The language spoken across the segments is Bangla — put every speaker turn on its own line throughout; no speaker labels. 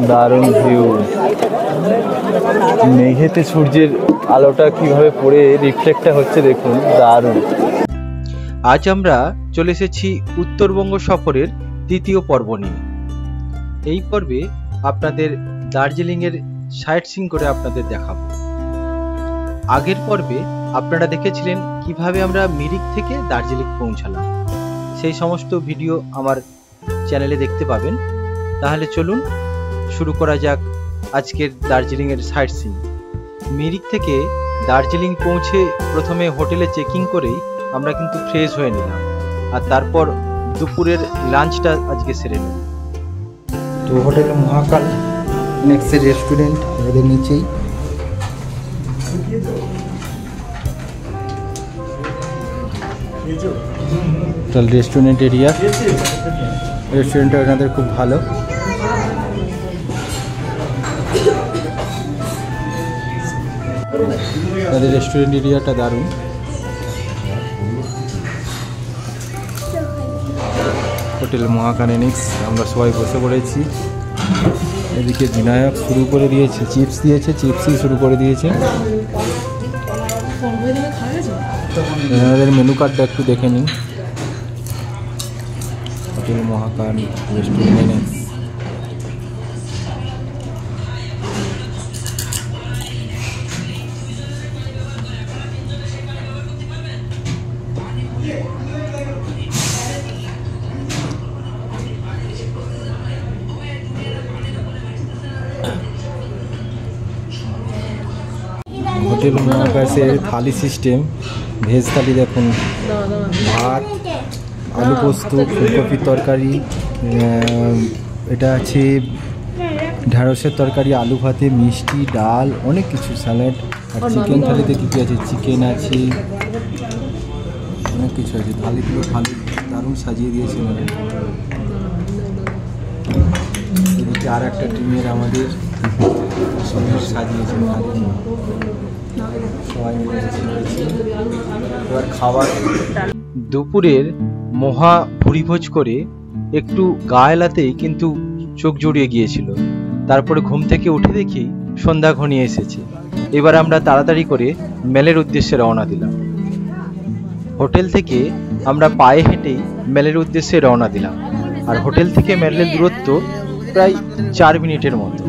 দারুণ ভিউ, মেঘেতে সূর্যের আলোটা কিভাবে পড়ে রিফ্লেক্টটা হচ্ছে দেখুন, দারুণ।
আজ আমরা চলে এসেছি উত্তরবঙ্গ সফরের দ্বিতীয় পর্ব নিয়ে। এই পর্বে আপনাদের দার্জিলিংয়ের সাইট সিইং করে আপনাদের দেখাবো। আগের পর্বে আপনারা দেখেছিলেন কিভাবে আমরা মিরিক থেকে দার্জিলিং পৌঁছালাম, সেই সমস্ত ভিডিও আমার চ্যানেলে দেখতে পাবেন। তাহলে চলুন শুরু করা যাক আজকের দার্জিলিংয়ের সাইট সিইং। মিরিক থেকে দার্জিলিং পৌঁছে প্রথমে হোটেলে চেকিং করেই আমরা কিন্তু ফ্রেশ হয়ে নিলাম, আর তারপর দুপুরের লাঞ্চটা আজকে সেরে নেব।
তো হোটেল মহাকাল নেক্সট রেস্টুরেন্ট এদের নিচেই।
রেস্টুরেন্ট এরিয়া, রেস্টুরেন্টটা ওনাদের খুব ভালো। তাদের রেস্টুরেন্ট এরিয়াটা দারুণ। হোটেল মহাকানেনিক্স, আমরা সবাই বসে পড়েছি। এদিকে বিনায়ক শুরু করে দিয়েছে, চিপস দিয়েছে, চিপসই শুরু করে দিয়েছে। এনাদের মেনু কার্ডটা একটু দেখে নিন। হোটেল মহাকাল রেস্টুরেন্ট। হোটেল মহাকাশের থালি সিস্টেম, ভেজ থালি দেখুন, ভাত, আলু পোস্ত, ফুলকপির তরকারি, এটা আছে ঢ্যাঁড়সের তরকারি, আলু ভাতে, মিষ্টি, ডাল, অনেক কিছু, স্যালাড। আর চিকেন থালিতে কী কী আছে, চিকেন আছে, অনেক কিছু আছে। থালিগুলো থালি দারুণ সাজিয়ে দিয়েছে। এদিকে আর একটা টিমের আমাদের সাজিয়েছে থালি, সবাই মিলে এবার খাবার।
দুপুরের মহা ভুরিভোজ করে একটু গা এলাতেই কিন্তু চোখ জড়িয়ে গিয়েছিল। তারপরে ঘুম থেকে উঠে দেখি সন্ধ্যা ঘনিয়ে এসেছে। এবার আমরা তাড়াতাড়ি করে মেলের উদ্দেশ্যে রওনা দিলাম। হোটেল থেকে আমরা পায়ে হেঁটেই মেলের উদ্দেশ্যে রওনা দিলাম, আর হোটেল থেকে মেলের দূরত্ব প্রায় 4 মিনিটের মতো।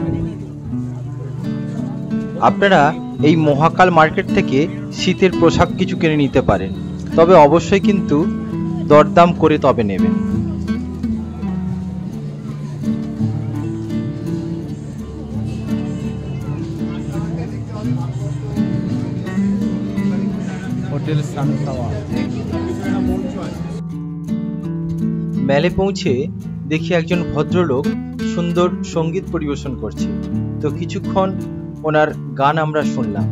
আপনারা এই মহাকাল মার্কেট থেকে শীতের পোশাক কিছু কিনে নিতে পারেন, তবে অবশ্যই কিন্তু দরদাম করে তবে নেবেন।
Hotel sunflower.
মেলে পৌঁছে দেখি একজন ভদ্রলোক সুন্দর সঙ্গীত পরিবেশন করছে, তো কিছুক্ষণ ওনার গান আমরা শুনলাম।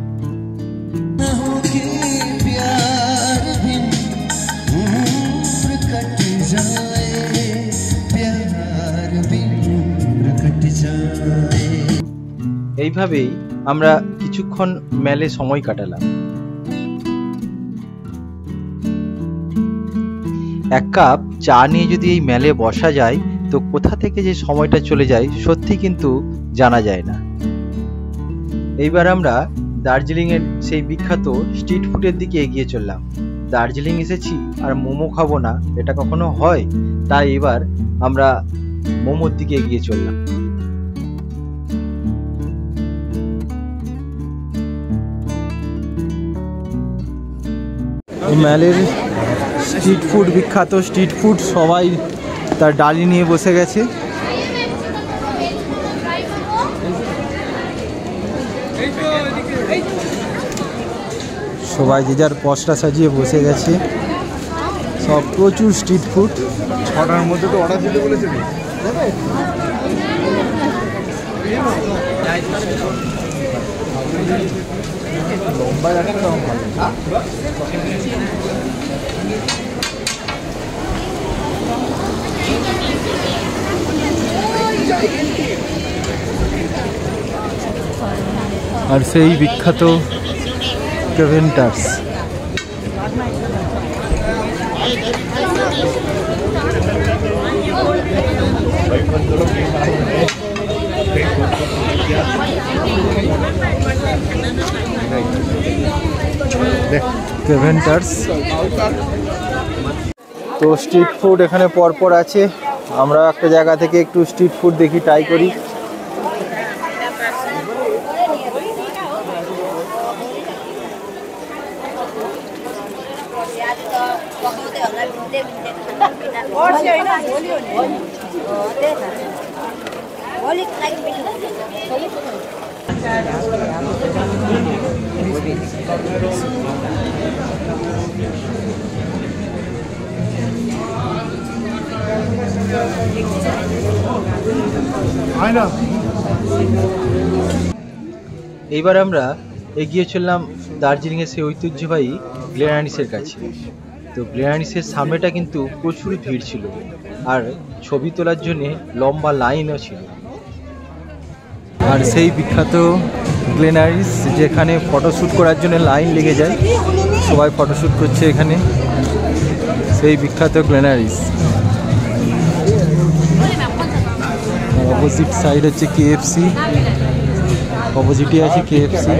এইভাবেই আমরা কিছুক্ষণ মেলে সময় কাটালাম। এক কাপ চা নিয়ে যদি এই মেলে বসা যায়, তো কোথা থেকে যে সময়টা চলে যায় সত্যি কিন্তু জানা যায় না। এইবার আমরা দার্জিলিংয়ের সেই বিখ্যাত স্ট্রিট ফুডের দিকে এগিয়ে চললাম। দার্জিলিং এসেছি আর মোমো খাবো না, এটা কখনো হয়? তাই এবার আমরা মোমোর দিকে এগিয়ে চললাম।
মেলের স্ট্রিট ফুড, বিখ্যাত স্ট্রিট ফুড, সবাই তার ডালি নিয়ে বসে গেছে। সবাই যে যার পসরা সাজিয়ে বসে গেছে, সব প্রচুর স্ট্রিট ফুড।
6টার মধ্যে তো অর্ডার দিতে বলেছে। লম্বা একটা
আর সেই বিখ্যাত কেভেন্টার্স। কেভেন্টার্স। তো স্ট্রিট ফুড এখানে পরপর আছে, আমরা একটা জায়গা থেকে একটু স্ট্রিট ফুড দেখি, ট্রাই করি।
এইবার আমরা এগিয়ে চললাম দার্জিলিংয়ের সেই ঐতিহ্যবাহী গ্লেনারিসের কাছে। তো গ্লেনারিসের সামনেটা কিন্তু প্রচুর ভিড় ছিল, আর ছবি তোলার জন্য লম্বা লাইনও ছিল।
আর সেই বিখ্যাত গ্লেনারিস, যেখানে ফটোশ্যুট করার জন্য লাইন লেগে যায়, সবাই ফটোশ্যুট করছে এখানে, সেই বিখ্যাত গ্লেনারিস। অপোজিট সাইড হচ্ছে কেএফসি, অপোজিটে আছে কেএফসি।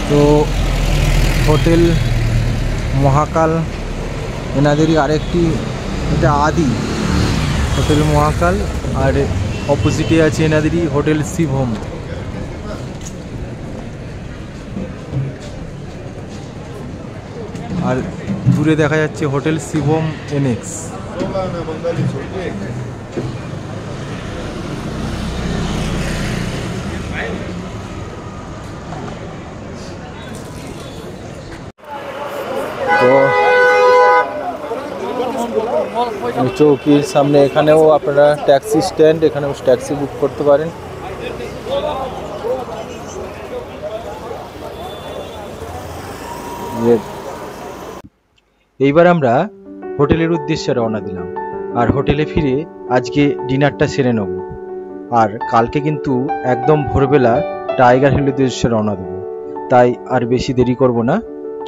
তো হোটেল মহাকাল এনাদেরই আরেকটি, এটা আদি হোটেল মহাকাল, আর অপোজিটে আছে এনাদেরই হোটেল শিবহোম। আর দূরে দেখা যাচ্ছে হোটেল শিবম এনএক্স। তো চৌকির সামনে এখানেও আপনারা ট্যাক্সি স্ট্যান্ড, এখানেও ট্যাক্সি বুক করতে পারেন।
এইবার আমরা হোটেলের উদ্দেশ্যে রওনা দিলাম, আর হোটেলে ফিরে আজকে ডিনারটা সেরে নেব। আর কালকে কিন্তু একদম ভোরবেলা টাইগার হিলের উদ্দেশ্যে রওনা দেবো, তাই আর বেশি দেরি করব না।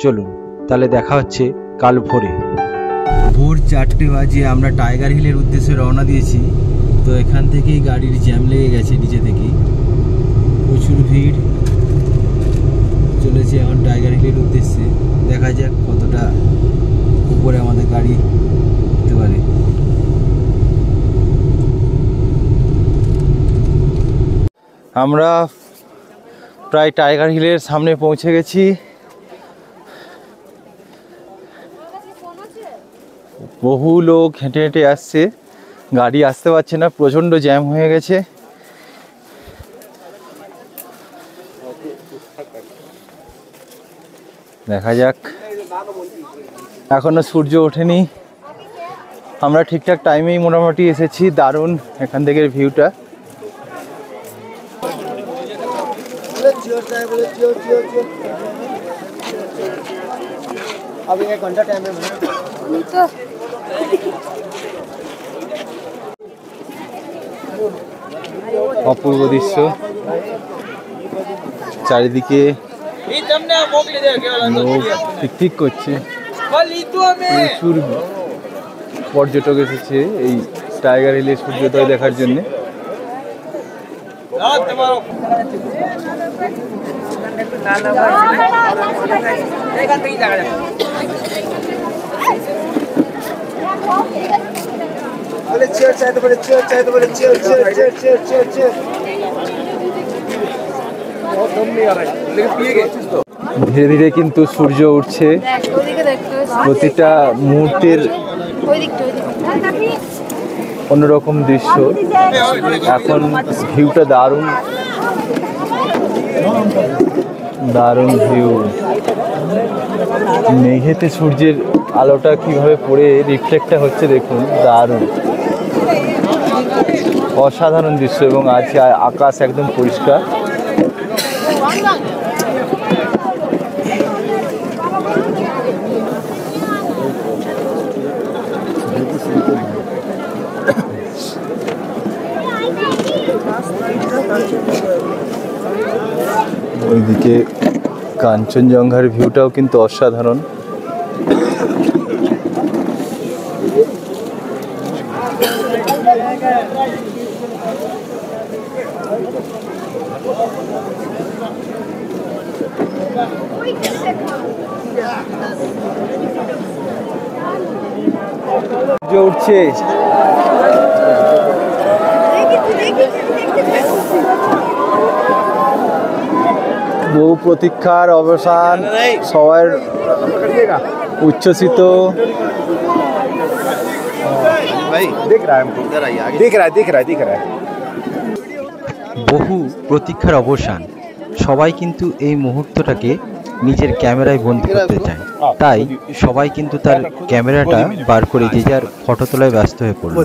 চলুন তাহলে দেখা হচ্ছে কাল ভোরে।
ভোর 4টে বাজে আমরা টাইগার হিলের উদ্দেশ্যে রওনা দিয়েছি। তো এখান থেকেই গাড়ির জ্যাম লেগে গেছে, নিচে থেকেই প্রচুর ভিড়। চলেছে এখন টাইগার হিলের উদ্দেশ্যে, দেখা যাক কতটা উপরে আমাদের গাড়ি উঠতে পারে। আমরা প্রায় টাইগার হিলের সামনে পৌঁছে গেছি। বহু লোক হেঁটে হেঁটে আসছে, গাড়ি আসতে পারছে না, প্রচণ্ড জ্যাম হয়ে গেছে। দেখা যাক, এখনো সূর্য ওঠেনি, আমরা ঠিকঠাক টাইমেই মোটামুটি এসেছি। দারুণ এখান থেকে ভিউটা। অপূর্ব দৃশ্য, চারিদিকে লোক টিকটিক করছে, প্রচুর পর্যটক এসেছে এই টাইগার হিলে সূর্যোদয় দেখার জন্য। ধীরে ধীরে কিন্তু সূর্য উঠছে, প্রতিটা মুহূর্তের অন্যরকম দৃশ্য। এখন ভিউটা দারুণ, দারুণ ভিউ। মেঘেতে সূর্যের আলোটা কিভাবে পড়ে রিফ্লেক্টটা হচ্ছে দেখুন, দারুণ অসাধারণ দৃশ্য। এবং আজ আকাশ একদম পরিষ্কার। ওইদিকে কাঞ্চনজঙ্ঘার ভিউটাও কিন্তু অসাধারণ। উঠছে বহু প্রতীক্ষার অবসান, সবার উচ্ছ্বসিত।
বহু প্রতীক্ষার অবসান, সবাই কিন্তু এই মুহূর্তটাকে নিজের ক্যামেরায় বন্দি করতে চায়, তাই সবাই কিন্তু তার ক্যামেরাটা বার করে যে যার ফটো তোলায় ব্যস্ত হয়ে পড়ল।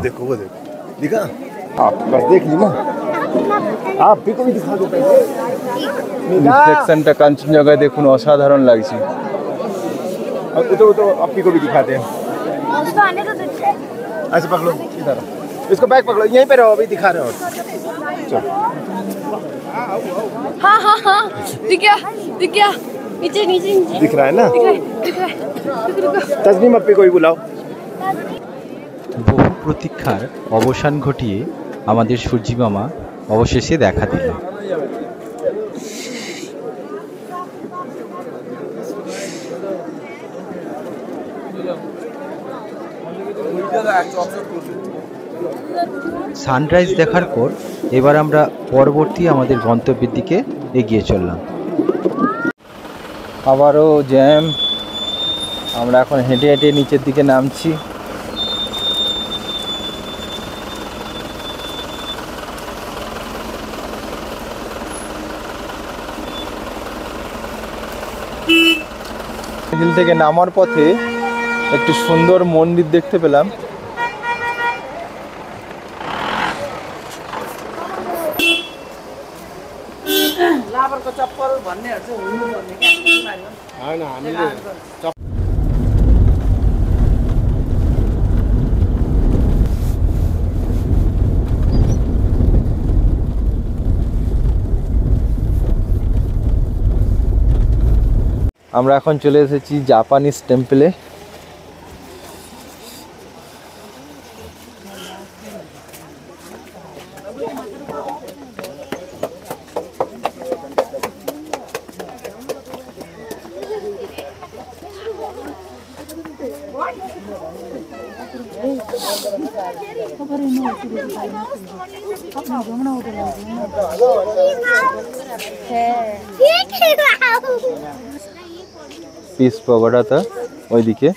রিফ্লেকশনটা কাঞ্চনজঙ্ঘায় দেখুন, অসাধারণ লাগছে।
ऐसे पकड़ो, इधर इसको बैग पकड़ो, यहीं पे रहो, अभी दिखा रहे हो।
हाँ हाँ हाँ, दिख गया नीचे नीचे नीचे
दिख रहा है ना?
दिख रहा है
तस्नीम अपनी कोई बुलाओ।
বহু প্রতীক্ষার অবসান ঘটিয়ে আমাদের সূর্যি মামা অবশেষে দেখা দিল। সানরাইজ দেখার পর এবার আমরা পরবর্তী আমাদের গন্তব্যের দিকে এগিয়ে চললাম।
আবারও জ্যাম, আমরা এখন হেঁটে হেঁটে নিচের দিকে নামছি। হিল থেকে নামার পথে একটি সুন্দর মন্দির দেখতে পেলাম। আমরা এখন চলে এসেছি জাপানিজ টেম্পলে। পিস পগোডাটা ওইদিকে।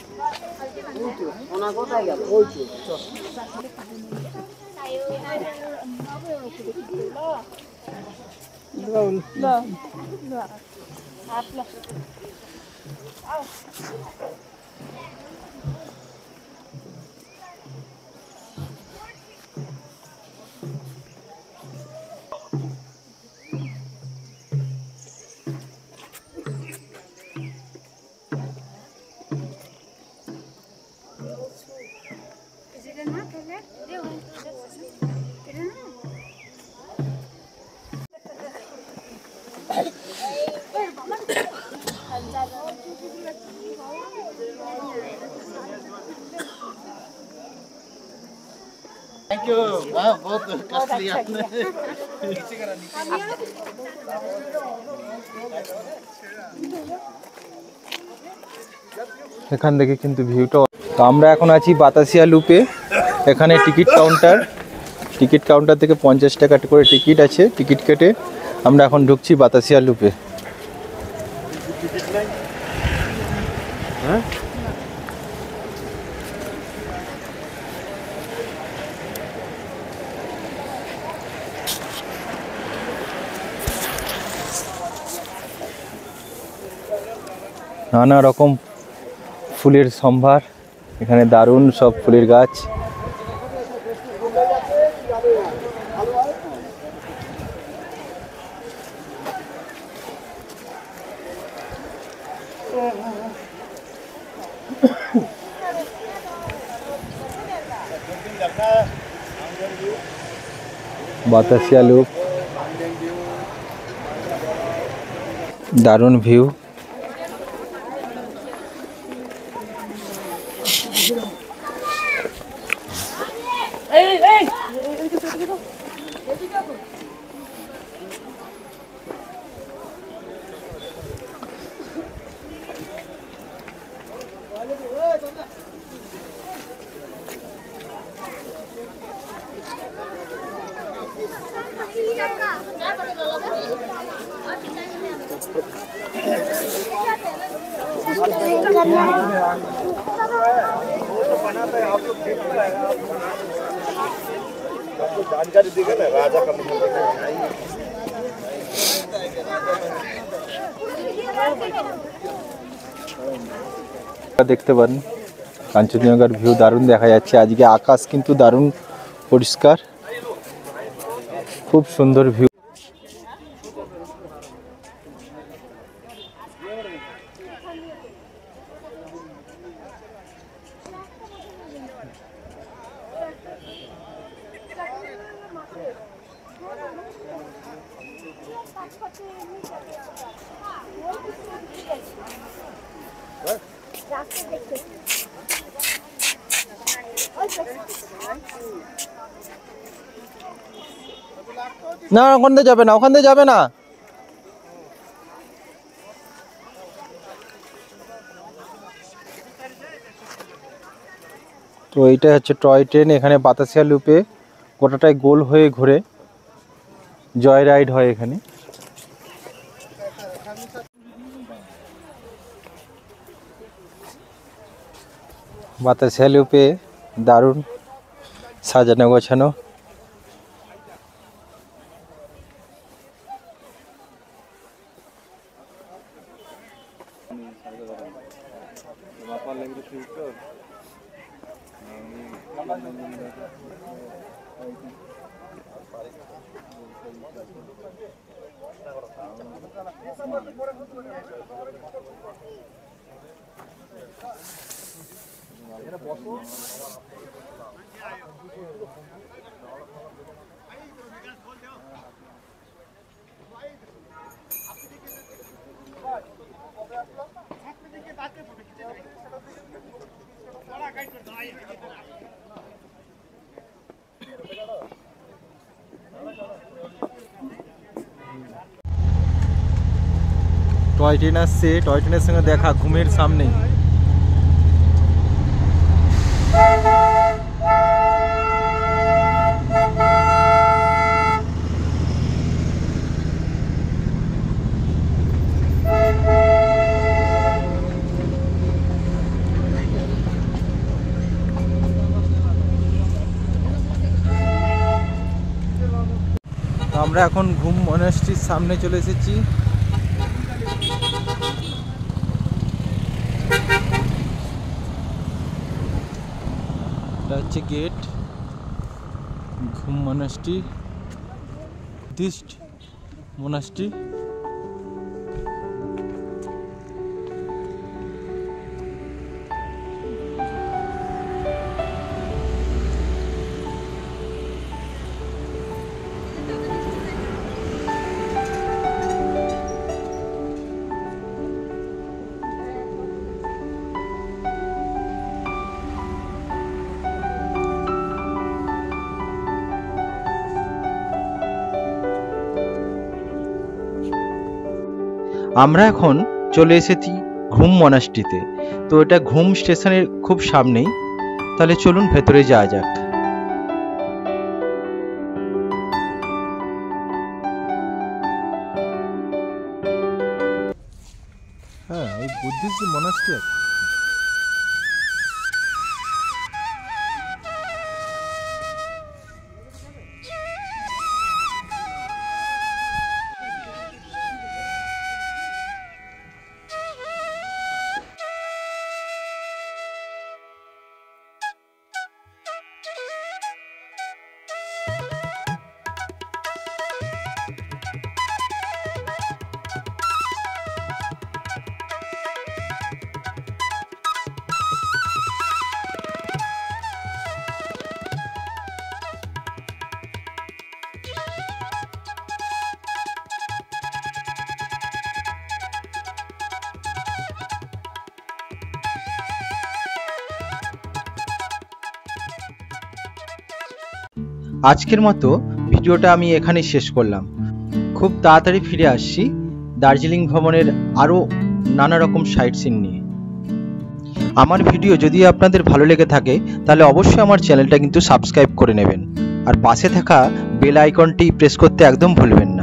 थैंक यू, बहुत कष्ट लिया आपने।
এখান থেকে কিন্তু ভিউটা। তো আমরা এখন আছি বাতাসিয়া লুপে। এখানে টিকিট কাউন্টার থেকে 50 টাকা করে টিকিট আছে। টিকিট কেটে আমরা এখন ঢুকছি বাতাসিয়া লুপে। নানা রকম ফুলের সম্ভার, এখানে দারুণ সব ফুলের গাছ। বাতাসিয়া লুপ।
দারুণ ভিউ।
जानकारी देगा ना राजा का
দেখতে পারেন কাঞ্চনজঙ্ঘার ভিউ দারুণ দেখা যাচ্ছে। আজকে আকাশ কিন্তু দারুণ পরিষ্কার, খুব সুন্দর ভিউ। না ওখান দিয়ে যাবে না, ওখান দিয়ে যাবে না। তো এইটা হচ্ছে টয় ট্রেন। এখানে বাতাসিয়া লুপে গোটাটাই গোল হয়ে ঘুরে জয় রাইড হয় এখানে। বাতাসিয়া লুপে দারুণ সাজানো গোছানো। টয় ট্রেন আসছে, টয় ট্রেনের সঙ্গে দেখা ঘুমের সামনেই। আমরা এখন ঘুম মনাস্ট্রির সামনে চলে এসেছি। এটা হচ্ছে গেট, ঘুম মনাস্ট্রি, বুদ্ধিস্ট মনাস্ট্রি। আমরা এখন চলে এসেছি ঘুম মনাস্ট্রিতে। তো এটা ঘুম স্টেশনের খুব সামনেই। তাহলে চলুন ভেতরে যাওয়া যাক।
হ্যাঁ, ওই বুদ্ধিস্ট মনাস্ট্রি আছে।
আজকের মতো ভিডিওটা আমি এখানেই শেষ করলাম। খুব তাড়াতাড়ি ফিরে আসছি দার্জিলিং ভ্রমণের আরও নানা রকম সাইট সিন নিয়ে। আমার ভিডিও যদি আপনাদের ভালো লেগে থাকে তাহলে অবশ্যই আমার চ্যানেলটা কিন্তু সাবস্ক্রাইব করে নেবেন, আর পাশে থাকা বেল আইকনটি প্রেস করতে একদম ভুলবেন না।